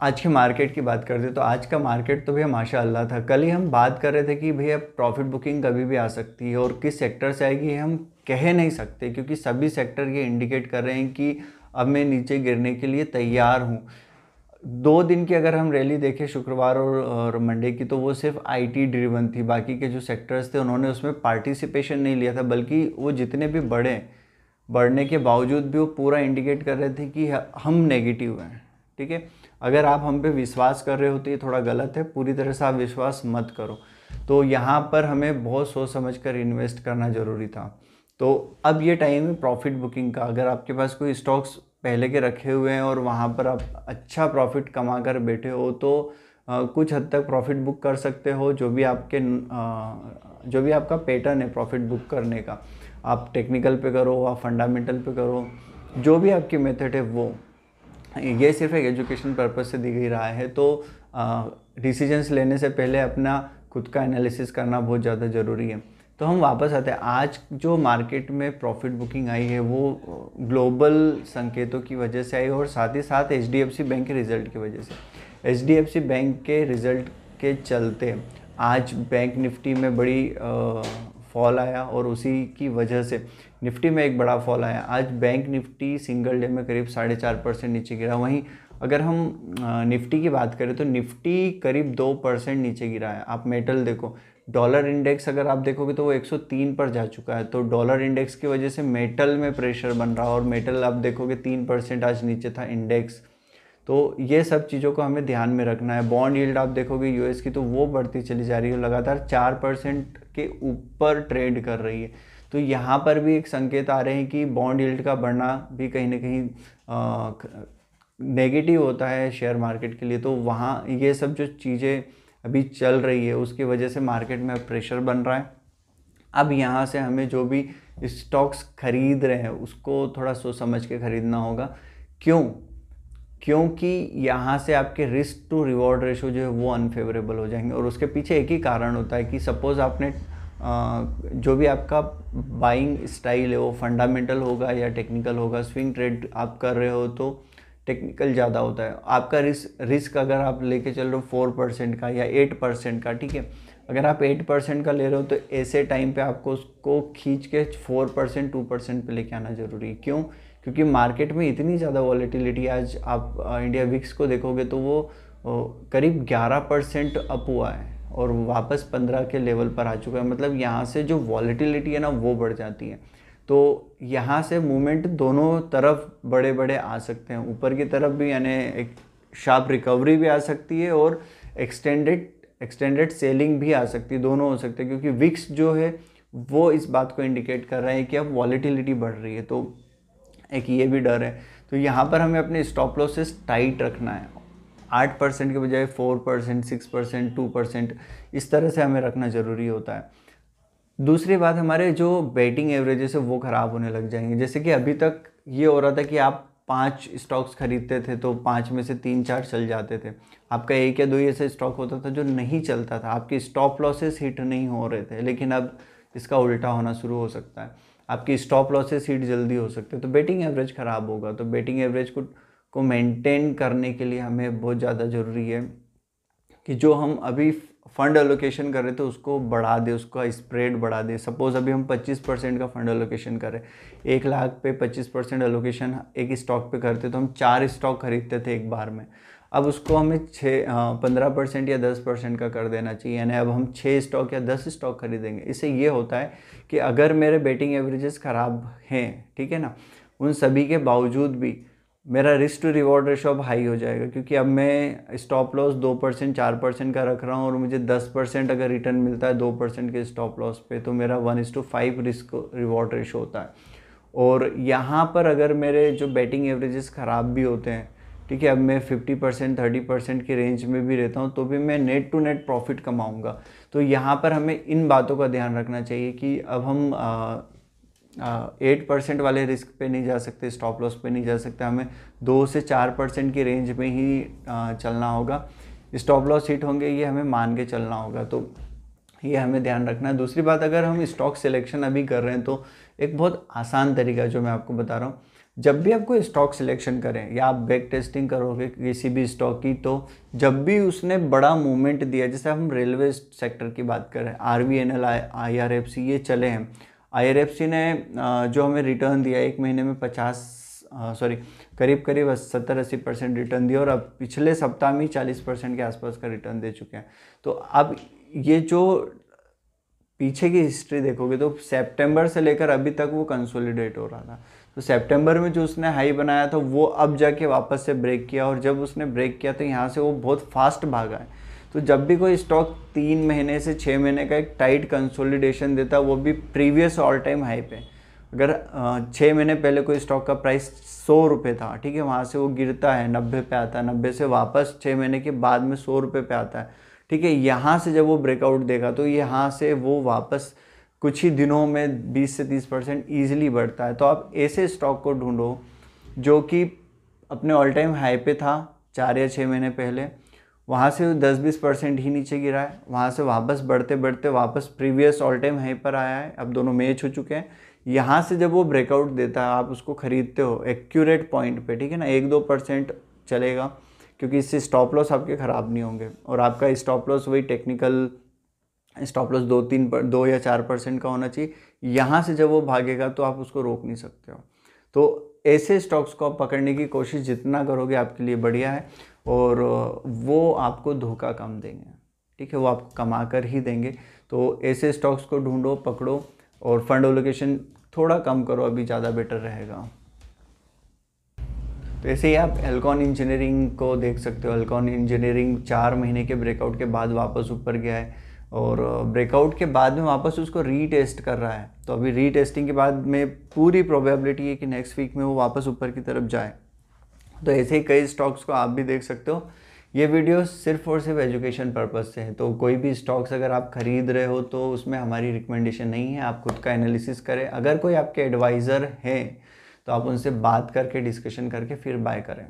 आज के मार्केट की बात करते तो आज का मार्केट तो भैया माशाअल्लाह था। कल ही हम बात कर रहे थे कि भैया प्रॉफिट बुकिंग कभी भी आ सकती है और किस सेक्टर से आएगी हम कह नहीं सकते, क्योंकि सभी सेक्टर ये इंडिकेट कर रहे हैं कि अब मैं नीचे गिरने के लिए तैयार हूँ। 2 दिन की अगर हम रैली देखें शुक्रवार और मंडे की, तो वो सिर्फ आईटी ड्रिवन थी। बाकी के जो सेक्टर्स थे उन्होंने उसमें पार्टिसिपेशन नहीं लिया था, बल्कि वो जितने भी बढ़ने के बावजूद भी वो पूरा इंडिकेट कर रहे थे कि हम नेगेटिव हैं। ठीक है, अगर आप हम पे विश्वास कर रहे हो तो ये थोड़ा गलत है, पूरी तरह से आप विश्वास मत करो। तो यहाँ पर हमें बहुत सोच समझ कर इन्वेस्ट करना ज़रूरी था। तो अब ये टाइम है प्रॉफिट बुकिंग का। अगर आपके पास कोई स्टॉक्स पहले के रखे हुए हैं और वहाँ पर आप अच्छा प्रॉफिट कमा कर बैठे हो, तो कुछ हद तक प्रॉफिट बुक कर सकते हो। जो भी आपका पैटर्न है प्रॉफिट बुक करने का, आप टेक्निकल पे करो, आप फंडामेंटल पे करो, जो भी आपकी मेथड है वो, ये सिर्फ एक एजुकेशन पर्पस से दी गई राय है। तो डिसीजंस लेने से पहले अपना खुद का एनालिसिस करना बहुत ज़्यादा ज़रूरी है। तो हम वापस आते हैं, आज जो मार्केट में प्रॉफिट बुकिंग आई है वो ग्लोबल संकेतों की वजह से आई और साथ ही साथ एचडीएफसी बैंक के रिज़ल्ट की वजह से। एचडीएफसी बैंक के रिज़ल्ट के चलते आज बैंक निफ्टी में बड़ी फॉल आया और उसी की वजह से निफ्टी में एक बड़ा फॉल आया। आज बैंक निफ्टी सिंगल डे में करीब 4.5% नीचे गिरा। वहीं अगर हम निफ्टी की बात करें तो निफ्टी करीब 2% नीचे गिरा है। आप मेटल देखो, डॉलर इंडेक्स अगर आप देखोगे तो वो 103 पर जा चुका है। तो डॉलर इंडेक्स की वजह से मेटल में प्रेशर बन रहा है और मेटल आप देखोगे 3% आज नीचे था इंडेक्स। तो ये सब चीज़ों को हमें ध्यान में रखना है। बॉन्ड यील्ड आप देखोगे यूएस की, तो वो बढ़ती चली जा रही है, लगातार 4% के ऊपर ट्रेड कर रही है। तो यहाँ पर भी एक संकेत आ रहे हैं कि बॉन्ड यील्ड का बढ़ना भी कहीं ना कहीं नेगेटिव होता है शेयर मार्केट के लिए। तो वहाँ ये सब जो चीज़ें अभी चल रही है उसकी वजह से मार्केट में प्रेशर बन रहा है। अब यहाँ से हमें जो भी स्टॉक्स खरीद रहे हैं उसको थोड़ा सोच समझ के खरीदना होगा। क्योंकि यहाँ से आपके रिस्क टू रिवॉर्ड रेशो जो है वो अनफेवरेबल हो जाएंगे। और उसके पीछे एक ही कारण होता है कि सपोज़ आपने जो भी आपका बाइंग स्टाइल है वो फंडामेंटल होगा या टेक्निकल होगा। स्विंग ट्रेड आप कर रहे हो तो टेक्निकल ज़्यादा होता है। आपका रिस्क अगर आप लेके चल रहे हो 4% का या 8% का, ठीक है, अगर आप 8% का ले रहे हो तो ऐसे टाइम पे आपको उसको खींच के 4% 2% पे लेके आना ज़रूरी है। क्यों? क्योंकि मार्केट में इतनी ज़्यादा वॉलेटिलिटी। आज आप इंडिया विक्स को देखोगे तो वो करीब 11% अप हुआ है और वापस 15 के लेवल पर आ चुका है। मतलब यहाँ से जो वॉलेटिलिटी है ना वो बढ़ जाती है। तो यहाँ से मूवमेंट दोनों तरफ बड़े बड़े आ सकते हैं, ऊपर की तरफ भी यानी एक शार्प रिकवरी भी आ सकती है और एक्सटेंडेड सेलिंग भी आ सकती है, दोनों हो सकते हैं। क्योंकि विक्स जो है वो इस बात को इंडिकेट कर रहा है कि अब वॉलेटिलिटी बढ़ रही है, तो एक ये भी डर है। तो यहाँ पर हमें अपने स्टॉप लॉसेस टाइट रखना है। 8% के बजाय 4%, 6%, 2%, इस तरह से हमें रखना ज़रूरी होता है। दूसरी बात, हमारे जो बेटिंग एवरेजेस है वो ख़राब होने लग जाएंगे। जैसे कि अभी तक ये हो रहा था कि आप 5 स्टॉक्स खरीदते थे तो 5 में से 3-4 चल जाते थे। आपका 1 या 2 ऐसे स्टॉक होता था जो नहीं चलता था, आपके स्टॉप लॉसेस हिट नहीं हो रहे थे। लेकिन अब इसका उल्टा होना शुरू हो सकता है, आपकी स्टॉप लॉसेस हिट जल्दी हो सकते हैं, तो बेटिंग एवरेज ख़राब होगा। तो बेटिंग एवरेज को मेंटेन करने के लिए हमें बहुत ज़्यादा ज़रूरी है कि जो हम अभी फंड एलोकेशन कर रहे थे उसको बढ़ा दे, उसका स्प्रेड बढ़ा दे। सपोज़ अभी हम 25% का फंड एलोकेशन कर रहे हैं, 1 लाख पे 25% एलोकेशन एक स्टॉक पे करते तो हम 4 स्टॉक खरीदते थे एक बार में। अब उसको हमें 15% या 10% का कर देना चाहिए, यानी अब हम 6 स्टॉक या 10 स्टॉक खरीदेंगे। इससे ये होता है कि अगर मेरे बेटिंग एवरेजेस ख़राब हैं, ठीक है ना, उन सभी के बावजूद भी मेरा रिस्क टू रिवॉर्ड रेशो अब हाई हो जाएगा। क्योंकि अब मैं स्टॉप लॉस 2% 4% का रख रहा हूँ और मुझे 10% अगर रिटर्न मिलता है 2% के स्टॉप लॉस पे, तो मेरा 1:5 रिस्क रिवॉर्ड रेशो होता है। और यहाँ पर अगर मेरे जो बेटिंग एवरेजेस ख़राब भी होते हैं, ठीक है, अब मैं 50% 30% की रेंज में भी रहता हूँ तो भी मैं नेट टू नेट प्रॉफिट कमाऊँगा। तो यहाँ पर हमें इन बातों का ध्यान रखना चाहिए कि अब हम 8% वाले रिस्क पे नहीं जा सकते, स्टॉप लॉस पे नहीं जा सकते, हमें 2 से 4% की रेंज में ही चलना होगा। स्टॉप लॉस हिट होंगे ये हमें मान के चलना होगा, तो ये हमें ध्यान रखना है। दूसरी बात, अगर हम स्टॉक सिलेक्शन अभी कर रहे हैं तो एक बहुत आसान तरीका जो मैं आपको बता रहा हूँ, जब भी आप कोई स्टॉक सिलेक्शन करें या आप बैक टेस्टिंग करोगे किसी भी स्टॉक की, तो जब भी उसने बड़ा मूवमेंट दिया, जैसे हम रेलवे सेक्टर की बात करें, RVNL, IRFC ये चले हैं। IRFC ने जो हमें रिटर्न दिया एक महीने में करीब करीब 70-80% रिटर्न दिया, और अब पिछले सप्ताह में 40% के आसपास का रिटर्न दे चुके हैं। तो अब ये जो पीछे की हिस्ट्री देखोगे तो सितंबर से लेकर अभी तक वो कंसोलिडेट हो रहा था। तो सितंबर में जो उसने हाई बनाया था वो अब जाके वापस से ब्रेक किया, और जब उसने ब्रेक किया तो यहाँ से वो बहुत फास्ट भागा है। तो जब भी कोई स्टॉक 3 महीने से 6 महीने का एक टाइट कंसोलिडेशन देता, वो भी प्रीवियस ऑल टाइम हाई पे, अगर 6 महीने पहले कोई स्टॉक का प्राइस 100 रुपये था, ठीक है, वहाँ से वो गिरता है 90 पे आता है, 90 से वापस 6 महीने के बाद में 100 रुपये पे आता है, ठीक है, यहाँ से जब वो ब्रेकआउट देगा तो यहाँ से वो वापस कुछ ही दिनों में 20 से 30% ईजिली बढ़ता है। तो आप ऐसे स्टॉक को ढूंढो जो कि अपने ऑल टाइम हाई पे था 4 या 6 महीने पहले, वहाँ से 10-20% ही नीचे गिरा है, वहाँ से वापस बढ़ते बढ़ते वापस प्रीवियस ऑल टाइम हाई पर आया है, अब दोनों मैच हो चुके हैं। यहाँ से जब वो ब्रेकआउट देता है आप उसको खरीदते हो एक्यूरेट पॉइंट पे, ठीक है ना, 1-2% चलेगा, क्योंकि इससे स्टॉप लॉस आपके ख़राब नहीं होंगे, और आपका स्टॉप लॉस वही टेक्निकल स्टॉप लॉस 2 या 4% का होना चाहिए। यहाँ से जब वो भागेगा तो आप उसको रोक नहीं सकते हो। तो ऐसे स्टॉक्स को आप पकड़ने की कोशिश जितना करोगे आपके लिए बढ़िया है, और वो आपको धोखा कम देंगे, ठीक है, वो आपको कमा कर ही देंगे। तो ऐसे स्टॉक्स को ढूंढो, पकड़ो, और फंड एलोकेशन थोड़ा कम करो, अभी ज़्यादा बेटर रहेगा। तो ऐसे ही आप एल्कॉन इंजीनियरिंग को देख सकते हो। एल्कॉन इंजीनियरिंग 4 महीने के ब्रेकआउट के बाद वापस ऊपर गया है, और ब्रेकआउट के बाद में वापस उसको रीटेस्ट कर रहा है। तो अभी रीटेस्टिंग के बाद में पूरी प्रोबेबिलिटी है कि नेक्स्ट वीक में वो वापस ऊपर की तरफ जाए। तो ऐसे ही कई स्टॉक्स को आप भी देख सकते हो। ये वीडियो सिर्फ और सिर्फ एजुकेशन पर्पज़ से है, तो कोई भी स्टॉक्स अगर आप खरीद रहे हो तो उसमें हमारी रिकमेंडेशन नहीं है, आप खुद का एनालिसिस करें। अगर कोई आपके एडवाइज़र हैं तो आप उनसे बात करके डिस्कशन करके फिर बाय करें।